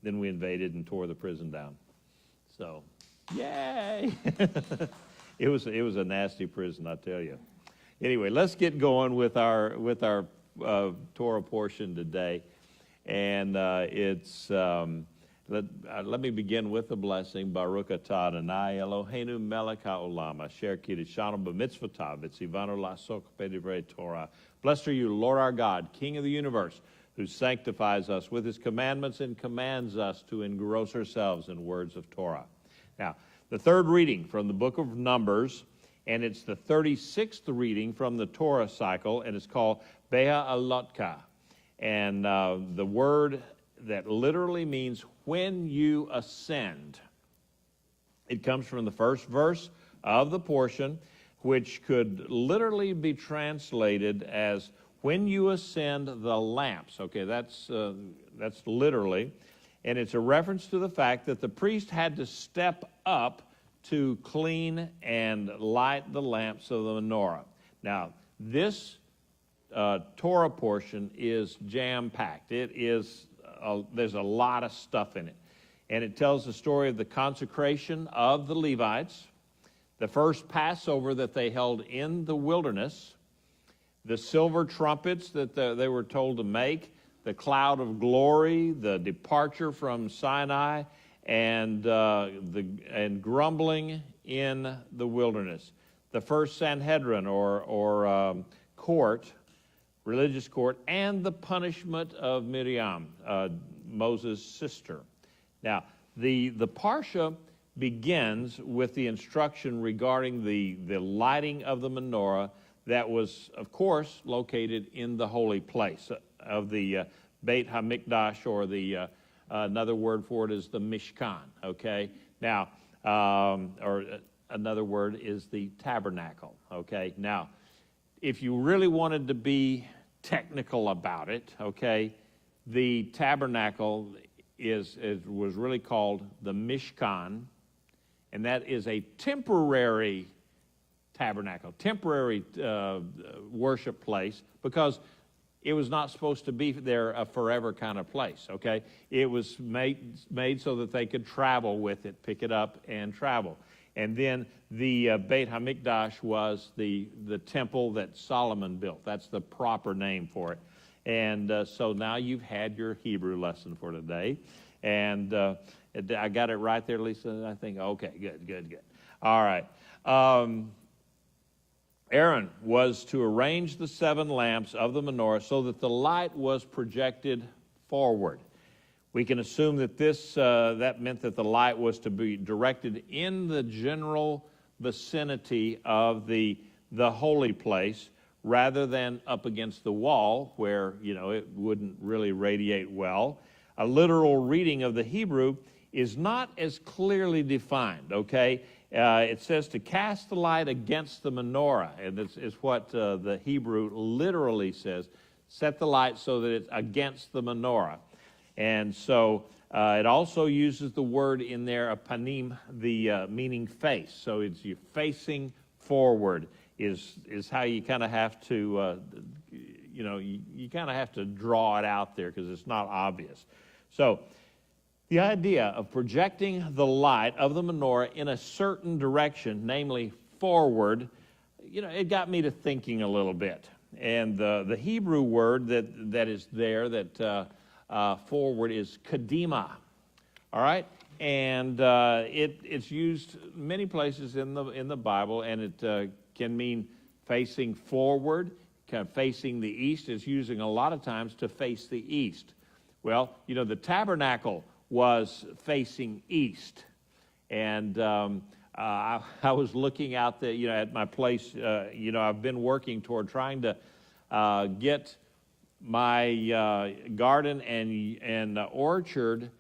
then we invaded and tore the prison down. So, yay! It was a nasty prison, I tell you. Anyway, let's get going with our Torah portion today, and let me begin with the blessing. Baruch atah Adonai Eloheinu melech haolam asher kiddushanu b'mitzvotav v'tzivanu la'asok b'divrei Torah. Blessed are you, Lord our God, King of the universe, who sanctifies us with his commandments and commands us to engross ourselves in words of Torah. Now, the third reading from the book of Numbers, and it's the 36th reading from the Torah cycle, and it's called Be'alotka. And the word that literally means when you ascend. It comes from the first verse of the portion, which could literally be translated as when you ascend the lamps. Okay, that's literally. And it's a reference to the fact that the priest had to step up to clean and light the lamps of the menorah. Now, this Torah portion is jam-packed. It is there's a lot of stuff in it. And it tells the story of the consecration of the Levites, the first Passover that they held in the wilderness, the silver trumpets that they were told to make, the cloud of glory, the departure from Sinai, and grumbling in the wilderness, the first Sanhedrin or court, religious court, and the punishment of Miriam, Moses' sister. Now, the Parsha begins with the instruction regarding the lighting of the menorah that was, of course, located in the holy place of the Beit Mikdash, or the another word for it is the Mishkan. Okay, now, or another word is the Tabernacle. Okay, now, if you really wanted to be technical about it, okay, the Tabernacle was really called the Mishkan, and that is a temporary tabernacle, temporary worship place, because it was not supposed to be there a forever kind of place, okay? It was made so that they could travel with it, pick it up and travel. And then the Beit HaMikdash was the temple that Solomon built. That's the proper name for it. And so now you've had your Hebrew lesson for today. And I got it right there, Lisa, I think. Okay, good. All right. Aaron was to arrange the 7 lamps of the menorah so that the light was projected forward. We can assume that that meant that the light was to be directed in the general vicinity of the holy place, rather than up against the wall where, it wouldn't really radiate well. A literal reading of the Hebrew is not as clearly defined, okay? It says to cast the light against the menorah, and this is what the Hebrew literally says. Set the light so that it's against the menorah. And so it also uses the word in there, a panim, the meaning face. So it's you facing forward is how you kind of have to, you kind of have to draw it out there because it's not obvious. So the idea of projecting the light of the menorah in a certain direction, namely forward, it got me to thinking a little bit. And the Hebrew word that is there, that forward, is kadiymah. All right, and it's used many places in the Bible, and it can mean facing forward, kind of facing the east. It's using a lot of times to face the east. Well, the tabernacle was facing east, and I was looking out there, at my place. I've been working toward trying to get my garden and orchard,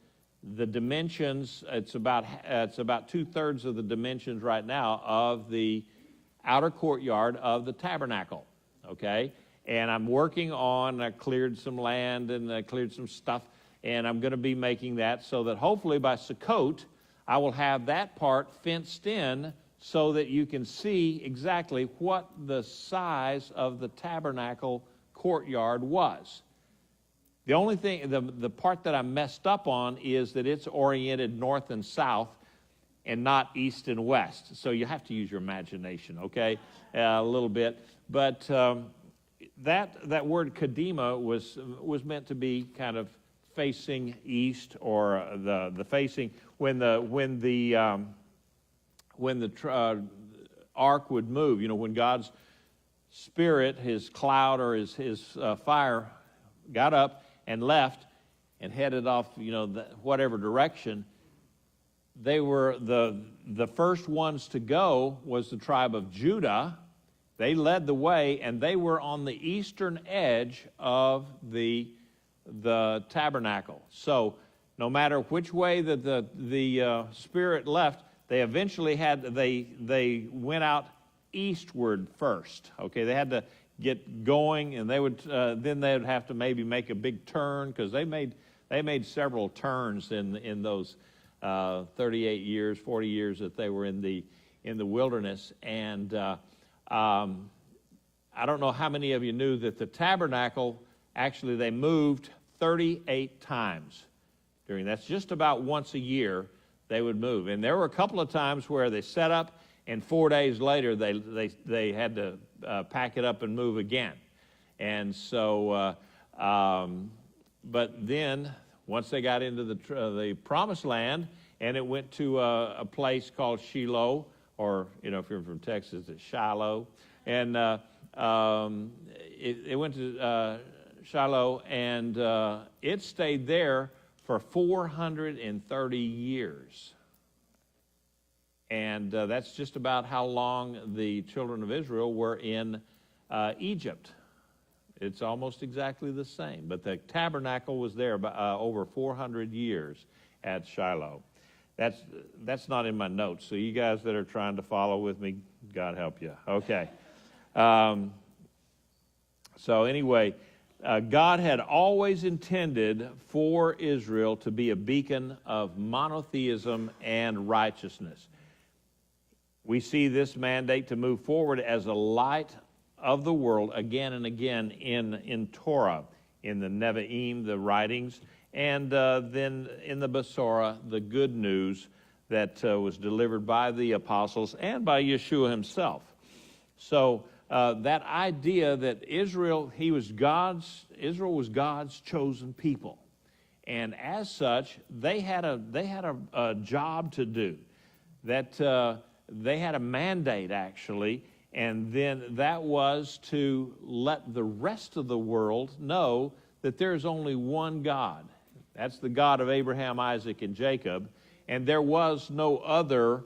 the dimensions. It's about 2/3 of the dimensions right now of the outer courtyard of the tabernacle. Okay, and I'm working on. I cleared some land and I cleared some stuff, and I'm going to be making that so that hopefully by Sukkot I will have that part fenced in so that you can see exactly what the size of the tabernacle courtyard was. The only thing, the part that I messed up on is that it's oriented north and south and not east and west. So you have to use your imagination, okay, a little bit. But that word kadiymah was meant to be kind of facing east, or the facing when the ark would move. You know, when God's Spirit, His cloud or His fire, got up and left and headed off, you know, whatever direction. They were the first ones to go was the tribe of Judah. They led the way, and they were on the eastern edge of the tabernacle. So no matter which way that the Spirit left, they eventually they went out eastward first. Okay, they had to get going, and they would then they would have to maybe make a big turn, because they made several turns in those 38 years, 40 years that they were in the wilderness. And I don't know how many of you knew that the tabernacle, actually they moved 38 times during, that's just about once a year they would move. And there were a couple of times where they set up, and 4 days later they had to pack it up and move again. And so but then once they got into the promised land, and it went to a place called Shiloh, or, you know, if you're from Texas, it's Shiloh. And it went to Shiloh, and it stayed there for 430 years. And that's just about how long the children of Israel were in Egypt. It's almost exactly the same. But the tabernacle was there over 400 years at Shiloh. That's not in my notes. So you guys that are trying to follow with me, God help you. Okay. So anyway, God had always intended for Israel to be a beacon of monotheism and righteousness. We see this mandate to move forward as a light of the world again and again in Torah, in the Nevi'im, the writings, and then in the Besorah, the good news that was delivered by the apostles and by Yeshua himself. So that idea that Israel was God's chosen people, and as such, they had a job to do. That they had a mandate, actually, and then that was to let the rest of the world know that there's only one God. That's the God of Abraham, Isaac, and Jacob, and there was no other.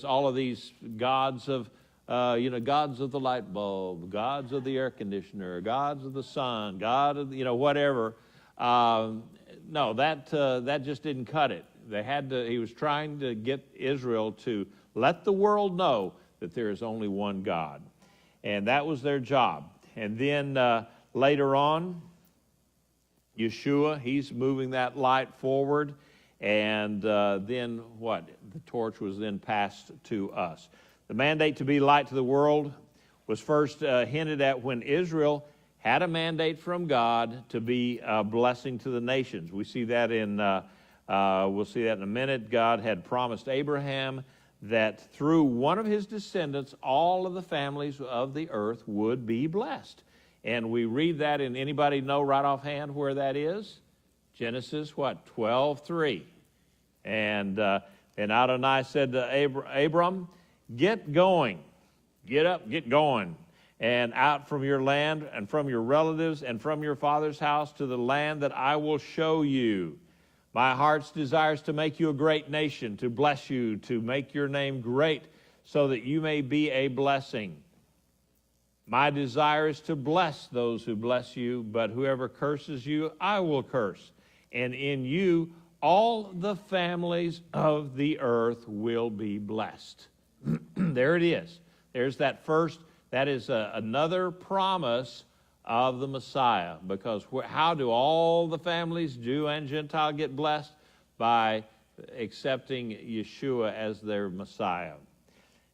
All of these gods of, gods of the light bulb, gods of the air conditioner, gods of the sun, God of, whatever. No, that just didn't cut it. He was trying to get Israel to let the world know that there is only one God. And that was their job. And then later on, Yeshua, he's moving that light forward. And then what? The torch was then passed to us. The mandate to be light to the world was first hinted at when Israel had a mandate from God to be a blessing to the nations. We see that we'll see that in a minute. God had promised Abraham that through one of his descendants, all of the families of the earth would be blessed. And we read that in, anybody know right offhand where that is? Genesis, 12:3. And Adonai said to Abram, get going, get up, get going, and out from your land and from your relatives and from your father's house to the land that I will show you. My heart's desire is to make you a great nation, to bless you, to make your name great, so that you may be a blessing. My desire is to bless those who bless you, but whoever curses you, I will curse. And in you, all the families of the earth will be blessed. There it is. There's that first, that is another promise of the Messiah, because how do all the families, Jew and Gentile, get blessed? By accepting Yeshua as their Messiah.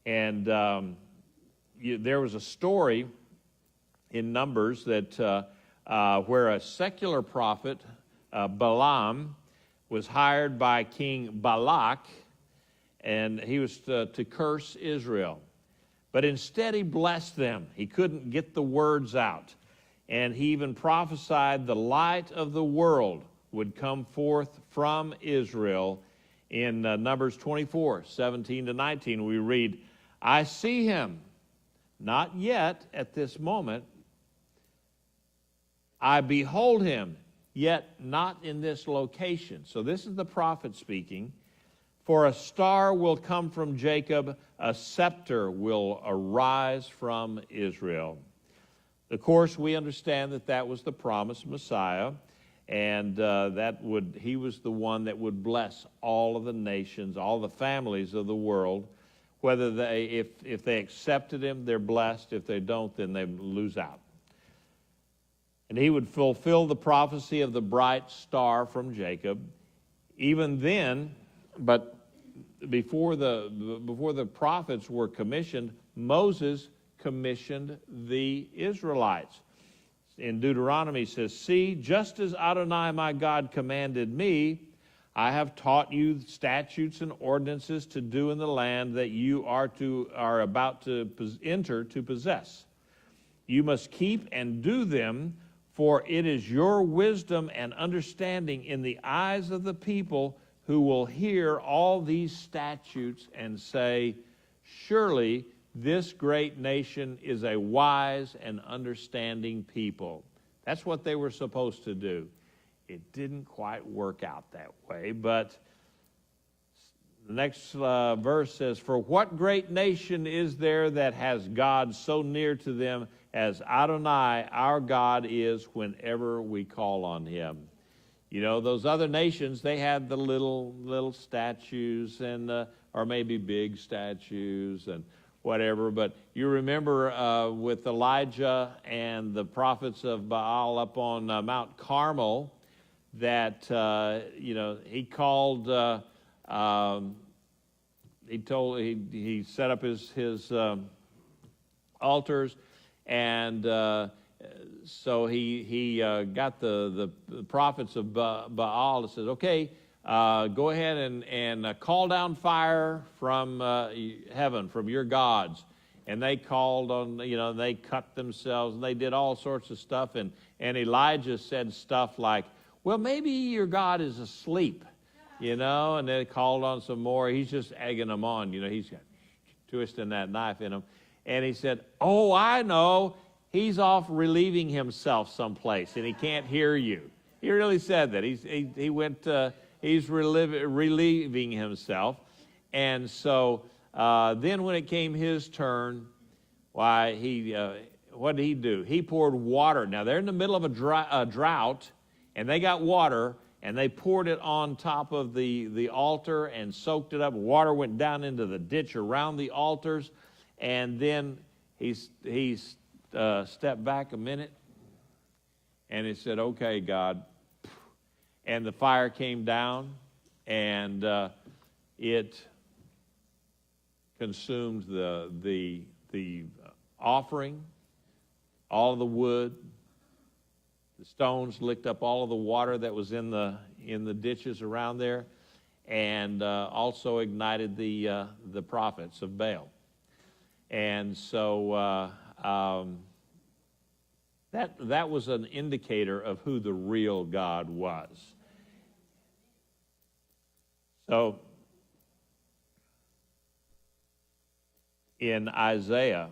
And there was a story in Numbers that where a secular prophet, Balaam, was hired by King Balak, and he was to curse Israel. But instead he blessed them. He couldn't get the words out. And he even prophesied the light of the world would come forth from Israel. In Numbers 24, 17 to 19, we read, I see him, not yet at this moment. I behold him, yet not in this location. So this is the prophet speaking. For a star will come from Jacob, a scepter will arise from Israel. Of course, we understand that that was the promised Messiah, and he was the one that would bless all of the nations, all the families of the world. Whether if they accepted him, they're blessed. If they don't, then they lose out. And he would fulfill the prophecy of the bright star from Jacob. Even then, but before the prophets were commissioned, Moses commissioned the Israelites. In Deuteronomy, it says, see, just as Adonai my God commanded me, I have taught you statutes and ordinances to do in the land that you are about to enter to possess. You must keep and do them, for it is your wisdom and understanding in the eyes of the people who will hear all these statutes and say, surely this great nation is a wise and understanding people. That's what they were supposed to do. It didn't quite work out that way, but the next verse says, for what great nation is there that has God so near to them as Adonai, our God, is whenever we call on him? You know, those other nations, they had the little statues and or maybe big statues and whatever, but you remember with Elijah and the prophets of Baal up on Mount Carmel that he called he set up his altars, and so he got the prophets of Baal and says, okay, go ahead and call down fire from heaven, from your gods. And they called on, they cut themselves, and they did all sorts of stuff. And Elijah said stuff like, well, maybe your God is asleep, and they called on some more. He's just egging them on, he's twisting that knife in him. And he said, oh, I know, he's off relieving himself someplace, and he can't hear you. He really said that. He went... He's relieving himself. And so then when it came his turn, what did he do? He poured water. Now, they're in the middle of a drought, and they got water, and they poured it on top of the altar and soaked it up. Water went down into the ditch around the altars, and then he stepped back a minute, and he said, okay, God. And the fire came down, and it consumed the offering, all of the wood. The stones licked up all of the water that was in the ditches around there, and also ignited the prophets of Baal. And so that was an indicator of who the real God was. So in Isaiah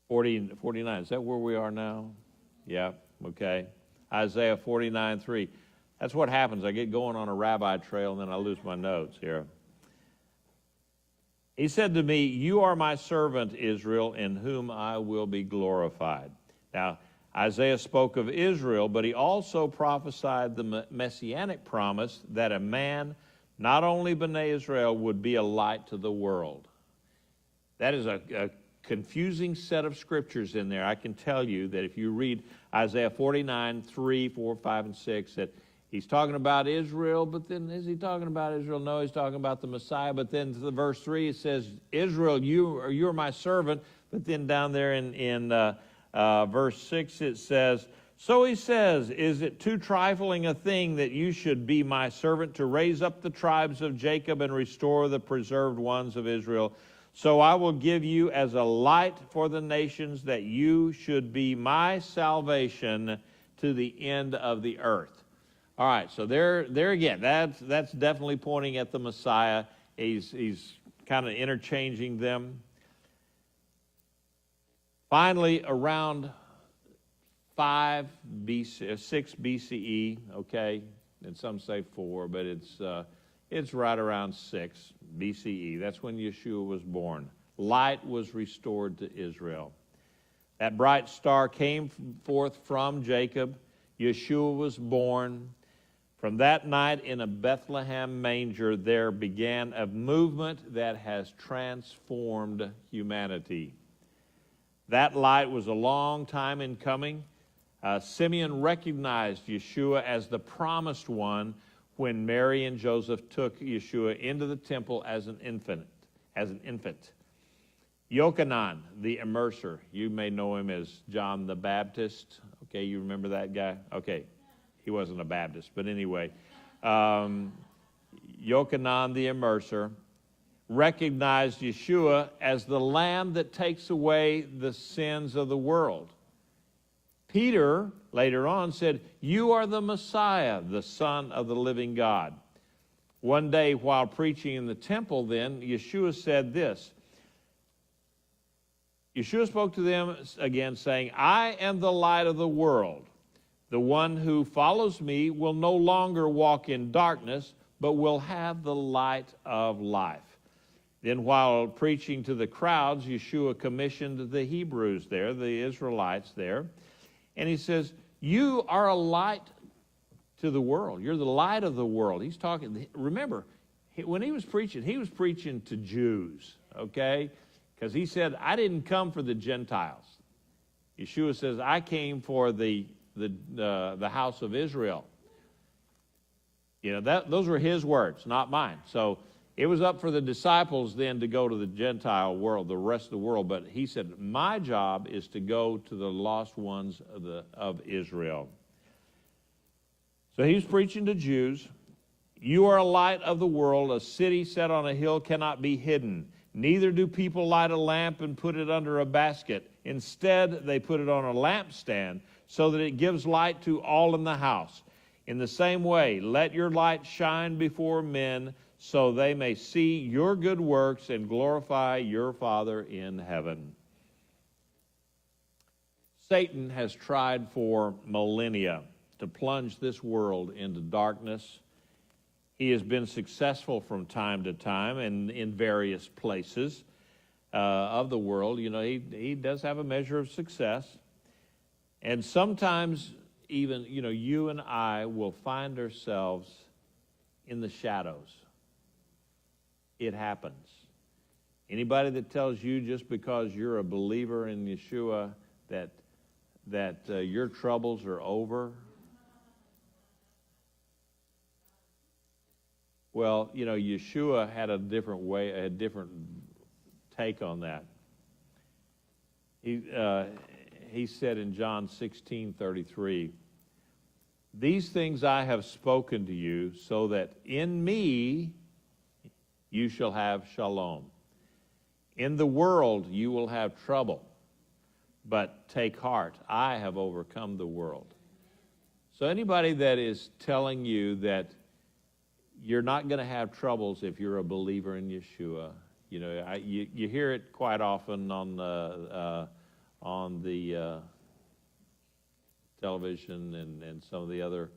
49, is that where we are now? Yeah, okay. Isaiah 49:3. That's what happens. I get going on a rabbi trail, and then I lose my notes here. He said to me, you are my servant, Israel, in whom I will be glorified. Now, Isaiah spoke of Israel, but he also prophesied the messianic promise that a man, not only B'nai Israel, would be a light to the world. That is a confusing set of scriptures in there. I can tell you that if you read Isaiah 49, 3, 4, 5, and 6, that he's talking about Israel, but then is he talking about Israel? No, he's talking about the Messiah. But then to the verse 3, it says, Israel, you are my servant. But then down there in verse 6, it says, "So he says, is it too trifling a thing that you should be my servant to raise up the tribes of Jacob and restore the preserved ones of Israel? So I will give you as a light for the nations, that you should be my salvation to the end of the earth." All right, so there again, that's definitely pointing at the Messiah. He's kind of interchanging them. Finally, around 6 BCE, okay, and some say 4, but it's right around 6 BCE. That's when Yeshua was born. Light was restored to Israel. That bright star came forth from Jacob. Yeshua was born. From that night in a Bethlehem manger, there began a movement that has transformed humanity. That light was a long time in coming. Simeon recognized Yeshua as the promised one when Mary and Joseph took Yeshua into the temple as an infant. Yochanan, the immerser, you may know him as John the Baptist. Okay, you remember that guy? Okay, he wasn't a Baptist, but anyway. Yochanan, the immerser, recognized Yeshua as the Lamb that takes away the sins of the world. Peter, later on, said, "You are the Messiah, the Son of the living God." One day, while preaching in the temple, then, Yeshua said this. Yeshua spoke to them again, saying, "I am the light of the world. The one who follows me will no longer walk in darkness, but will have the light of life." Then while preaching to the crowds, Yeshua commissioned the Hebrews there, the Israelites there, and he says, "You are a light to the world. You're the light of the world." He's talking, remember, when he was preaching to Jews, okay? Because he said, "I didn't come for the Gentiles." Yeshua says, "I came for the house of Israel." You know, those were his words, not mine. So it was up for the disciples then to go to the Gentile world, the rest of the world. But he said, "My job is to go to the lost ones of Israel." So he was preaching to Jews. "You are a light of the world. A city set on a hill cannot be hidden. Neither do people light a lamp and put it under a basket. Instead, they put it on a lampstand so that it gives light to all in the house. In the same way, let your light shine before men, so they may see your good works and glorify your Father in heaven." Satan has tried for millennia to plunge this world into darkness. He has been successful from time to time and in various places of the world. You know, he does have a measure of success. And sometimes even, you know, you and I will find ourselves in the shadows. It happens. Anybody that tells you just because you're a believer in Yeshua that your troubles are over, well, you know, Yeshua had a different way, a different take on that. He said in John 16:33, "These things I have spoken to you, so that in me you shall have shalom. In the world you will have trouble, but take heart, I have overcome the world." So anybody that is telling you that you're not going to have troubles if you're a believer in Yeshua, you know, you hear it quite often on the television and some of the other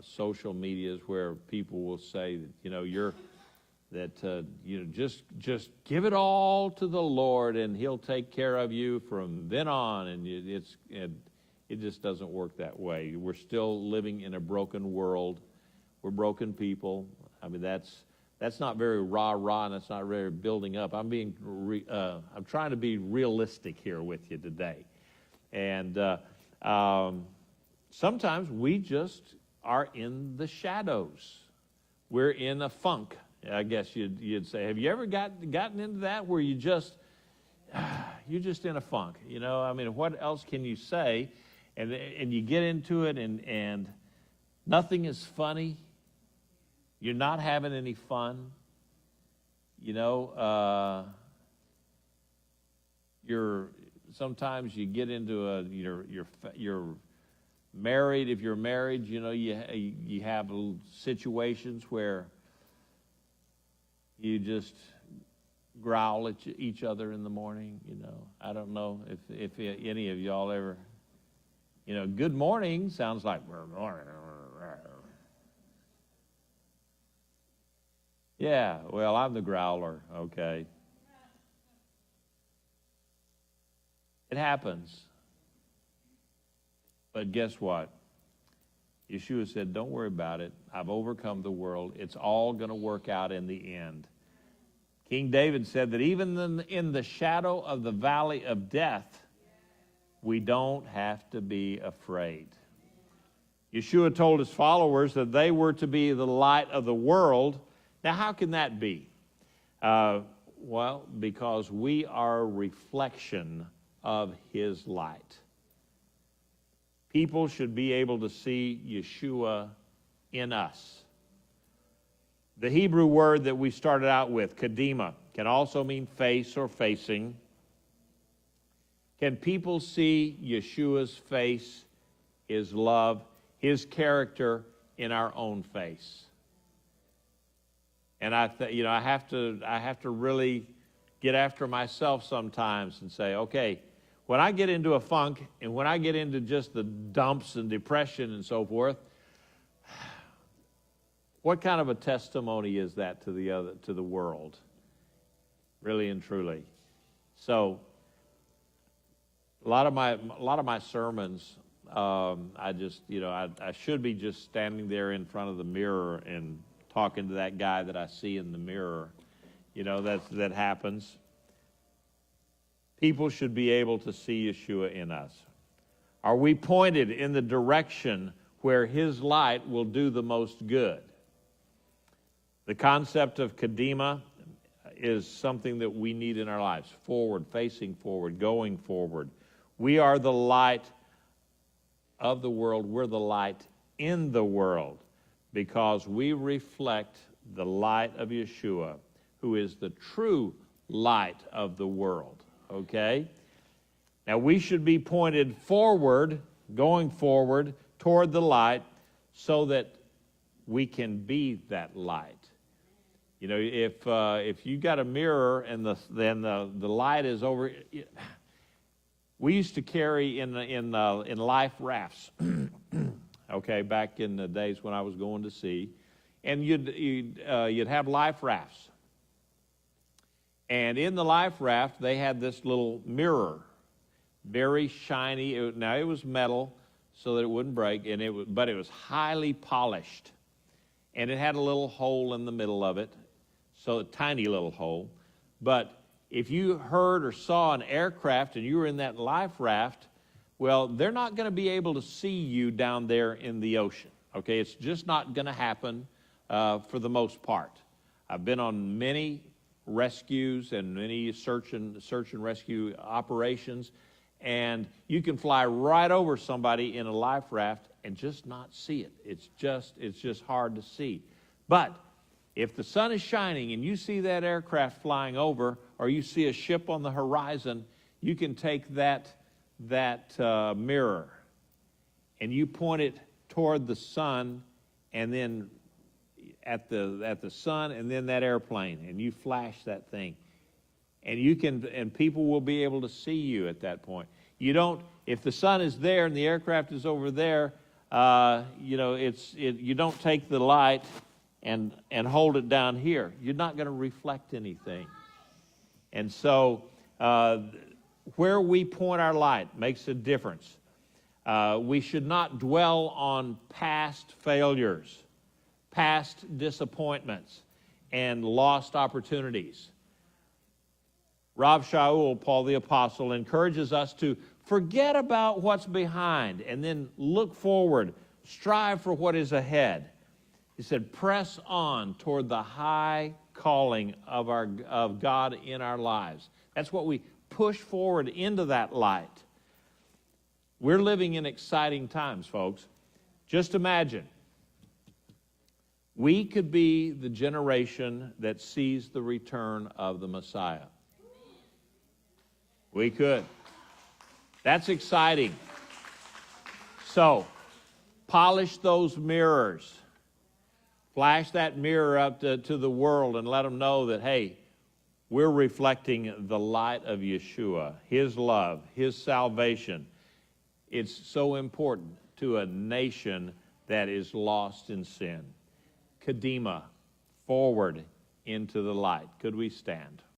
social medias, where people will say that, you know, just give it all to the Lord and He'll take care of you from then on, and it just doesn't work that way. We're still living in a broken world. We're broken people. I mean, that's not very rah-rah, and that's not very building up. I'm trying to be realistic here with you today. And sometimes we just are in the shadows. We're in a funk, I guess you'd say. Have you ever gotten into that where you just, you're just in a funk. You know, I mean, what else can you say? And you get into it, and nothing is funny. You're not having any fun. You know, sometimes you get into you're married. If you're married, you know, you have situations where you just growl at each other in the morning. You know, I don't know if any of y'all ever, you know, good morning sounds like, yeah, well, I'm the growler, okay. It happens. But guess what? Yeshua said, don't worry about it. I've overcome the world. It's all going to work out in the end. King David said that even in the shadow of the valley of death, we don't have to be afraid. Yeshua told his followers that they were to be the light of the world. Now, how can that be? Well, because we are a reflection of his light. People should be able to see Yeshua in us. The Hebrew word that we started out with, kadiymah, can also mean face or facing. Can people see Yeshua's face, his love, his character in our own face? And I have to really get after myself sometimes and say, okay, when I get into a funk and when I get into just the dumps and depression and so forth, what kind of a testimony is that to the world? Really and truly. So, a lot of my sermons, I should be just standing there in front of the mirror and talking to that guy that I see in the mirror. You know, that happens. People should be able to see Yeshua in us. Are we pointed in the direction where his light will do the most good? The concept of kadiymah is something that we need in our lives. Forward, facing forward, going forward. We are the light of the world. We're the light in the world because we reflect the light of Yeshua, who is the true light of the world. Okay? Now we should be pointed forward, going forward toward the light so that we can be that light. You know, if you got a mirror and then the light is over, we used to carry in life rafts. Okay, back in the days when I was going to sea, and you'd have life rafts. And in the life raft, they had this little mirror, very shiny. Now, it was metal so that it wouldn't break, but it was highly polished. And it had a little hole in the middle of it, so a tiny little hole. But if you heard or saw an aircraft and you were in that life raft, well, they're not going to be able to see you down there in the ocean. Okay, it's just not going to happen for the most part. I've been on many rescues and many search and rescue operations, and you can fly right over somebody in a life raft and just not see it. It's just hard to see. But if the sun is shining and you see that aircraft flying over, or you see a ship on the horizon, you can take that mirror and you point it toward the sun, and then at the sun, and then that airplane, and you flash that thing, and people will be able to see you at that point. You don't, if the sun is there and the aircraft is over there, you don't take the light and hold it down here. You're not going to reflect anything. And so where we point our light makes a difference. We should not dwell on past failures, past disappointments, and lost opportunities. Rav Shaul, Paul the Apostle, encourages us to forget about what's behind and then look forward, strive for what is ahead. He said, press on toward the high calling of God in our lives. That's what we push forward into that light. We're living in exciting times, folks. Just imagine, we could be the generation that sees the return of the Messiah. We could. That's exciting. So, polish those mirrors. Flash that mirror up to the world and let them know that, hey, we're reflecting the light of Yeshua, His love, His salvation. It's so important to a nation that is lost in sin. Kadiymah, forward into the light. Could we stand?